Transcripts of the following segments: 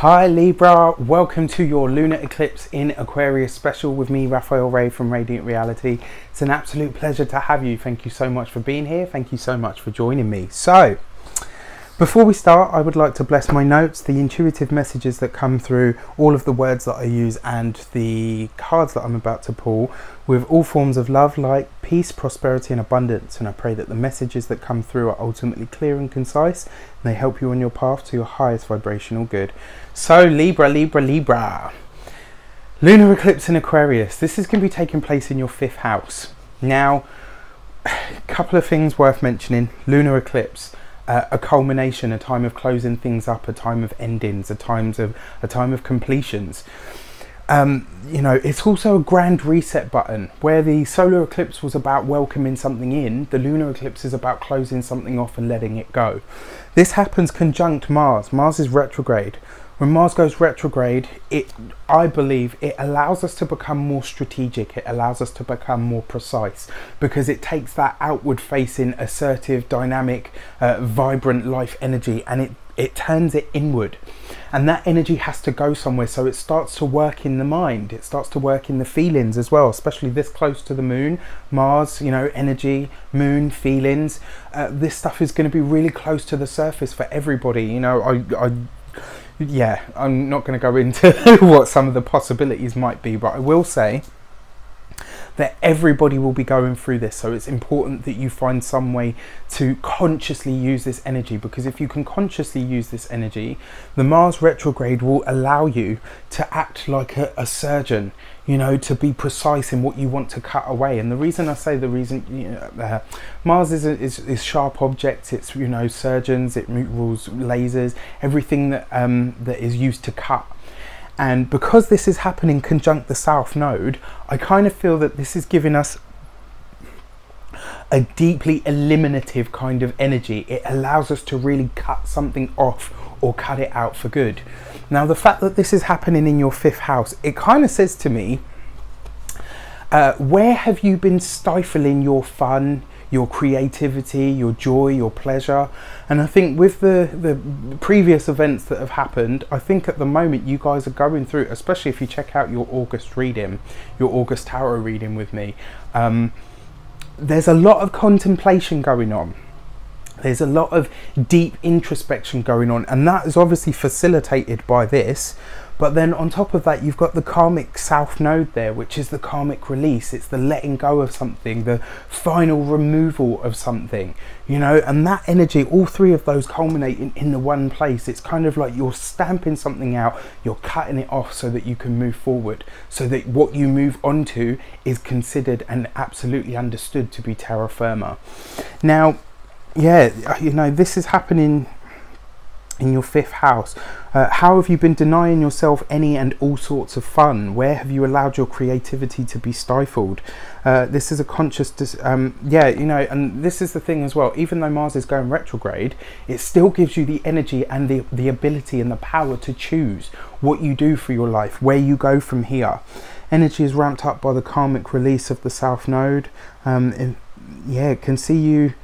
Hi Libra, welcome to your Lunar Eclipse in Aquarius special with me, Raphael.rey from Reydiant Reality. It's an absolute pleasure to have you. Thank you so much for being here. Thank you so much for joining me. So, before we start, I would like to bless my notes, the intuitive messages that come through, all of the words that I use and the cards that I'm about to pull with all forms of love, light, peace, prosperity and abundance. And I pray that the messages that come through are ultimately clear and concise and they help you on your path to your highest vibrational good. So Libra, Lunar Eclipse in Aquarius. This is going to be taking place in your 5th house. Now, a couple of things worth mentioning. Lunar Eclipse. A culmination, a time of closing things up, a time of endings, a time of completions. You know, it's also a grand reset button. Where the solar eclipse was about welcoming something in, the lunar eclipse is about closing something off and letting it go. This happens conjunct Mars. Mars is retrograde. When Mars goes retrograde, I believe it allows us to become more strategic. It allows us to become more precise because it takes that outward facing, assertive, dynamic, vibrant life energy and it turns it inward. And that energy has to go somewhere. So it starts to work in the mind. It starts to work in the feelings as well, especially this close to the moon. Mars, you know, energy, moon, feelings. This stuff is going to be really close to the surface for everybody. You know, yeah, I'm not going to go into what some of the possibilities might be, but I will say that everybody will be going through this. So it's important that you find some way to consciously use this energy, because if you can consciously use this energy, the Mars retrograde will allow you to act like a surgeon, you know, to be precise in what you want to cut away. And the reason I say Mars is sharp objects, it's, you know, surgeons, it rules lasers, everything that that is used to cut. And because this is happening conjunct the South Node, I kind of feel that this is giving us a deeply eliminative kind of energy. It allows us to really cut something off or cut it out for good. Now, the fact that this is happening in your 5th house, it kind of says to me, where have you been stifling your fun, your creativity, your joy, your pleasure? And I think with the previous events that have happened, I think at the moment you guys are going through, especially if you check out your August reading, your August tarot reading with me, there's a lot of contemplation going on. There's a lot of deep introspection going on, and that is obviously facilitated by this. But then on top of that, you've got the karmic South Node there, which is the karmic release. It's the letting go of something, the final removal of something, you know, and that energy, all three of those culminating in the one place. It's kind of like you're stamping something out, you're cutting it off so that you can move forward, so that what you move onto is considered and absolutely understood to be terra firma. Now, yeah, you know, this is happening in your 5th house. How have you been denying yourself any and all sorts of fun? Where have you allowed your creativity to be stifled? This is a conscious, yeah, you know, and this is the thing as well. Even though Mars is going retrograde, it still gives you the energy and the ability and the power to choose what you do for your life, where you go from here. Energy is ramped up by the karmic release of the South Node. Yeah, it can see you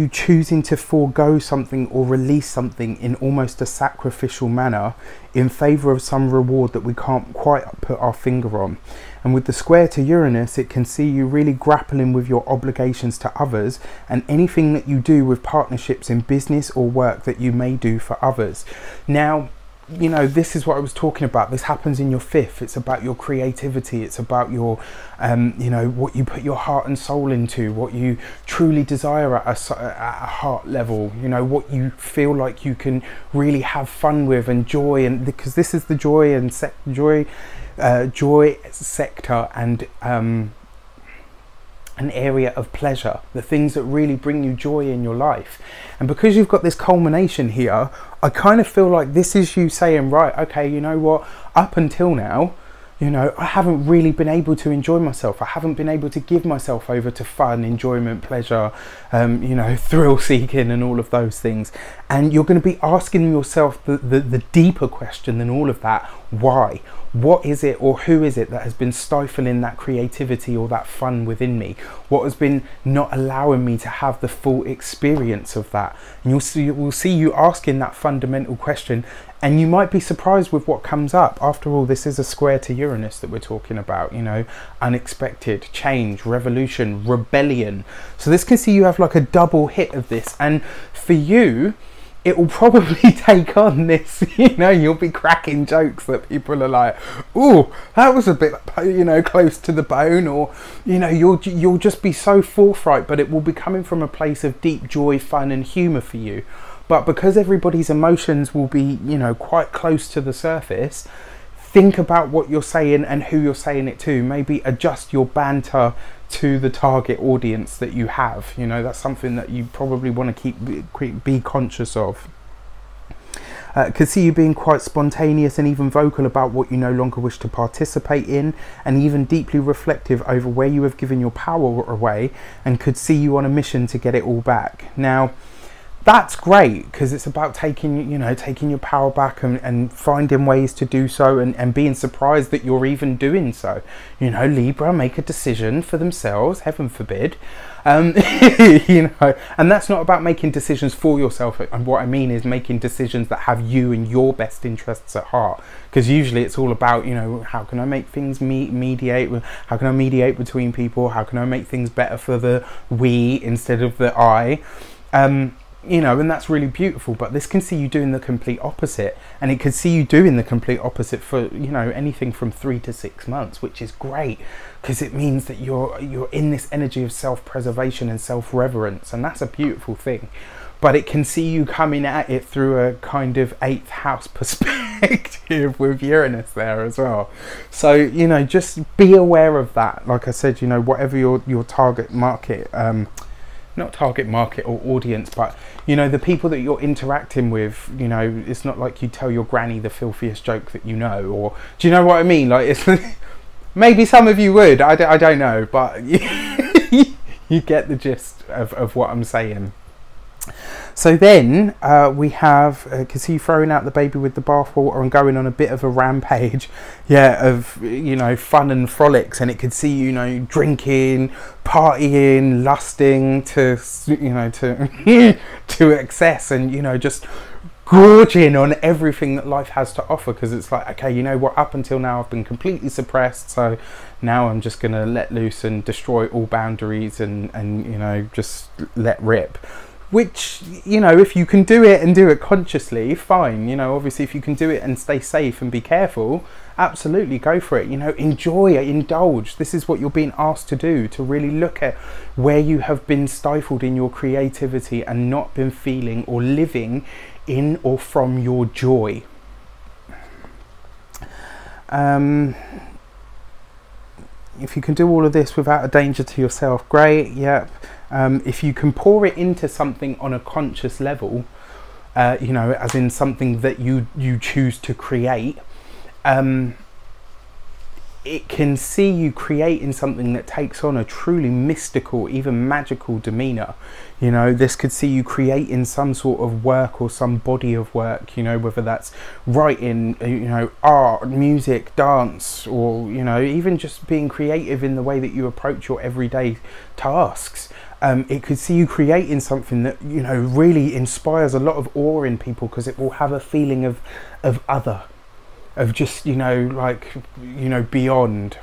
choosing to forego something or release something in almost a sacrificial manner in favor of some reward that we can't quite put our finger on. And with the square to Uranus, it can see you really grappling with your obligations to others and anything that you do with partnerships in business or work that you may do for others. Now, you know, this is what I was talking about. This happens in your 5th. It's about your creativity. It's about your, you know, what you put your heart and soul into, what you truly desire at a heart level, you know, what you feel like you can really have fun with and joy. And because this is the joy and joy sector and an area of pleasure, the things that really bring you joy in your life. And because you've got this culmination here, I kind of feel like this is you saying, right, okay, you know what, up until now, you know, I haven't really been able to enjoy myself. I haven't been able to give myself over to fun, enjoyment, pleasure, you know, thrill seeking and all of those things. And you're going to be asking yourself the deeper question than all of that. Why? What is it or who is it that has been stifling that creativity or that fun within me? What has been not allowing me to have the full experience of that? And we'll see you asking that fundamental question And you might be surprised with what comes up. After all, this is a square to Uranus that we're talking about, you know, unexpected, change, revolution, rebellion. So this can see you have like a double hit of this. And for you, it will probably take on this, you know, you'll be cracking jokes that people are like, oh, that was a bit, you know, close to the bone, or, you know, you'll just be so forthright, but it will be coming from a place of deep joy, fun and humour for you. But because everybody's emotions will be, you know, quite close to the surface, think about what you're saying and who you're saying it to. Maybe adjust your banter to the target audience that you have. You know, that's something that you probably want to be conscious of. Could see you being quite spontaneous and even vocal about what you no longer wish to participate in, and even deeply reflective over where you have given your power away, and could see you on a mission to get it all back. Now, that's great, because it's about taking, you know, taking your power back and finding ways to do so, and being surprised that you're even doing so. You know, Libra make a decision for themselves, heaven forbid. You know, and that's not about making decisions for yourself. And what I mean is making decisions that have you and your best interests at heart. Because usually it's all about, you know, how can I make things mediate? How can I mediate between people? How can I make things better for the we instead of the I? You know, and that's really beautiful, but this can see you doing the complete opposite, and it could see you doing the complete opposite for, you know, anything from 3 to 6 months, which is great, because it means that you're in this energy of self-preservation and self-reverence, and that's a beautiful thing. But it can see you coming at it through a kind of 8th house perspective with Uranus there as well. So, you know, just be aware of that. Like I said, you know, whatever your target market, not target market or audience, but, you know, the people that you're interacting with, you know, it's not like you tell your granny the filthiest joke that you know, or, do you know what I mean? Like, it's maybe some of you would, I don't know, but you get the gist of what I'm saying. So then we have, can see you throwing out the baby with the bathwater and going on a bit of a rampage, yeah, of, you know, fun and frolics, and it could see, you know, drinking, partying, lusting to, you know, to excess, and, you know, just gorging on everything that life has to offer, because it's like, okay, you know what, up until now I've been completely suppressed, so now I'm just going to let loose and destroy all boundaries and, you know, just let rip. Which, you know, if you can do it and do it consciously, fine. You know, obviously if you can do it and stay safe and be careful, absolutely go for it. You know, enjoy it, indulge. This is what you're being asked to do, to really look at where you have been stifled in your creativity and not been feeling or living in or from your joy. If you can do all of this without a danger to yourself, great, yep. If you can pour it into something on a conscious level, you know, as in something that you choose to create, it can see you creating something that takes on a truly mystical, even magical demeanor. You know, this could see you creating some sort of work or some body of work, you know, whether that's writing, you know, art, music, dance, or, you know, even just being creative in the way that you approach your everyday tasks. It could see you creating something that, you know, really inspires a lot of awe in people, because it will have a feeling of other, of just, you know, like, you know, beyond.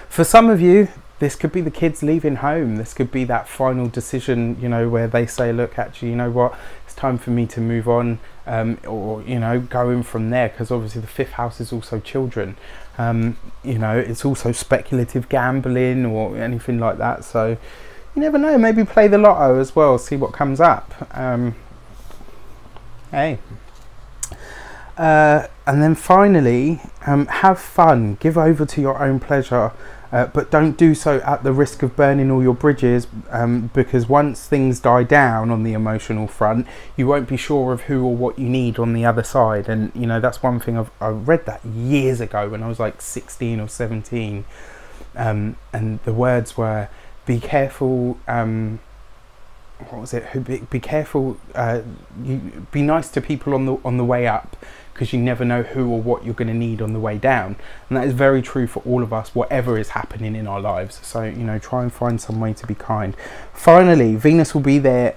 For some of you, this could be the kids leaving home. This could be that final decision, you know, where they say, look, actually, you know what, it's time for me to move on, or, you know, going from there, because obviously the 5th house is also children. You know, it's also speculative gambling or anything like that. So you never know, maybe play the lotto as well, see what comes up. Hey. And then finally, have fun, give over to your own pleasure, but don't do so at the risk of burning all your bridges, because once things die down on the emotional front, you won't be sure of who or what you need on the other side. And, you know, that's one thing I read that years ago when I was like 16 or 17, and the words were, be careful, what was it? Be careful, be nice to people on the way up, because you never know who or what you're going to need on the way down. And that is very true for all of us, whatever is happening in our lives. So, you know, try and find some way to be kind. Finally, Venus will be there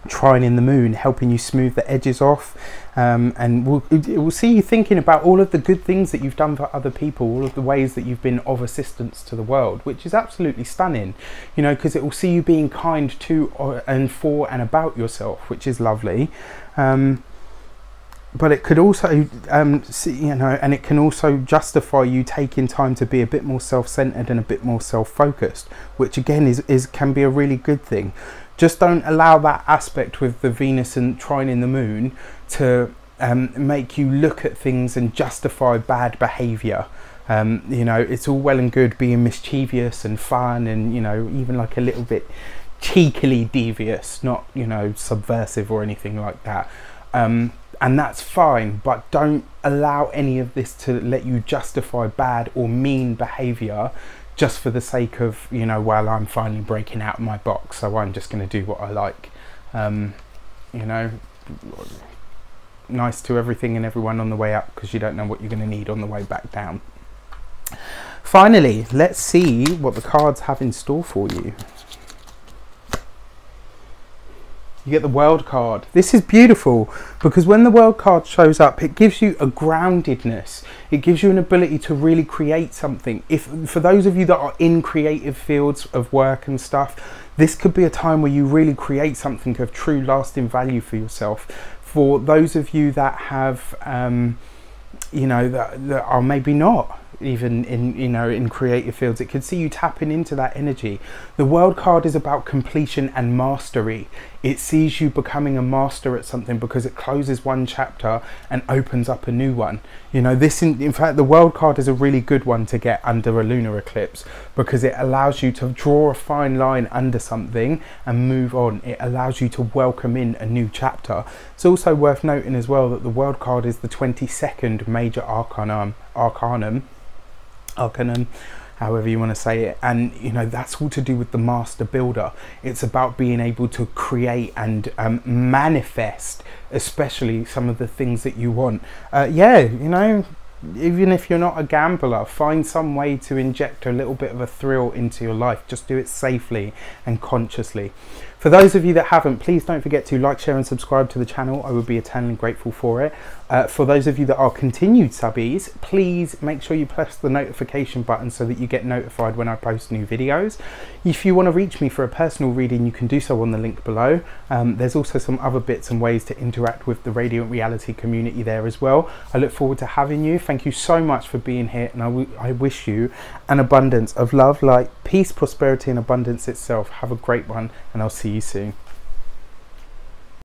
trine in the moon, helping you smooth the edges off, and it will see you thinking about all of the good things that you've done for other people, all of the ways that you've been of assistance to the world, which is absolutely stunning, you know, because it will see you being kind to and for and about yourself, which is lovely. But it could also, you know, and it can also justify you taking time to be a bit more self-centered and a bit more self-focused, which again can be a really good thing. Just don't allow that aspect with the Venus and trine in the moon to make you look at things and justify bad behavior. You know, it's all well and good being mischievous and fun and, you know, even like a little bit cheekily devious, not, you know, subversive or anything like that. And that's fine, but don't allow any of this to let you justify bad or mean behavior just for the sake of, you know, well, I'm finally breaking out of my box, so I'm just going to do what I like. You know, nice to everything and everyone on the way up, because you don't know what you're going to need on the way back down. Finally, let's see what the cards have in store for you. You get the World card. This is beautiful because when the World card shows up, it gives you a groundedness. It gives you an ability to really create something. For those of you that are in creative fields of work and stuff, this could be a time where you really create something of true lasting value for yourself. For those of you that have, you know, that are maybe not even in, you know, in creative fields, it could see you tapping into that energy. The World card is about completion and mastery. It sees you becoming a master at something because it closes one chapter and opens up a new one. You know, this in fact, the World card is a really good one to get under a lunar eclipse because it allows you to draw a fine line under something and move on. It allows you to welcome in a new chapter. It's also worth noting as well that the World card is the 22nd major arcanum, however you want to say it, and you know, that's all to do with the master builder. It's about being able to create and manifest, especially some of the things that you want. Yeah, you know, even if you're not a gambler, find some way to inject a little bit of a thrill into your life. Just do it safely and consciously. For those of you that haven't, please don't forget to like, share and subscribe to the channel. I would be eternally grateful for it. For those of you that are continued subbies, please make sure you press the notification button so that you get notified when I post new videos. If you want to reach me for a personal reading, you can do so on the link below. There's also some other bits and ways to interact with the Radiant Reality community there as well. I look forward to having you. Thank you so much for being here, and I wish you an abundance of love, light, peace, prosperity and abundance itself. Have a great one, and I'll see you soon.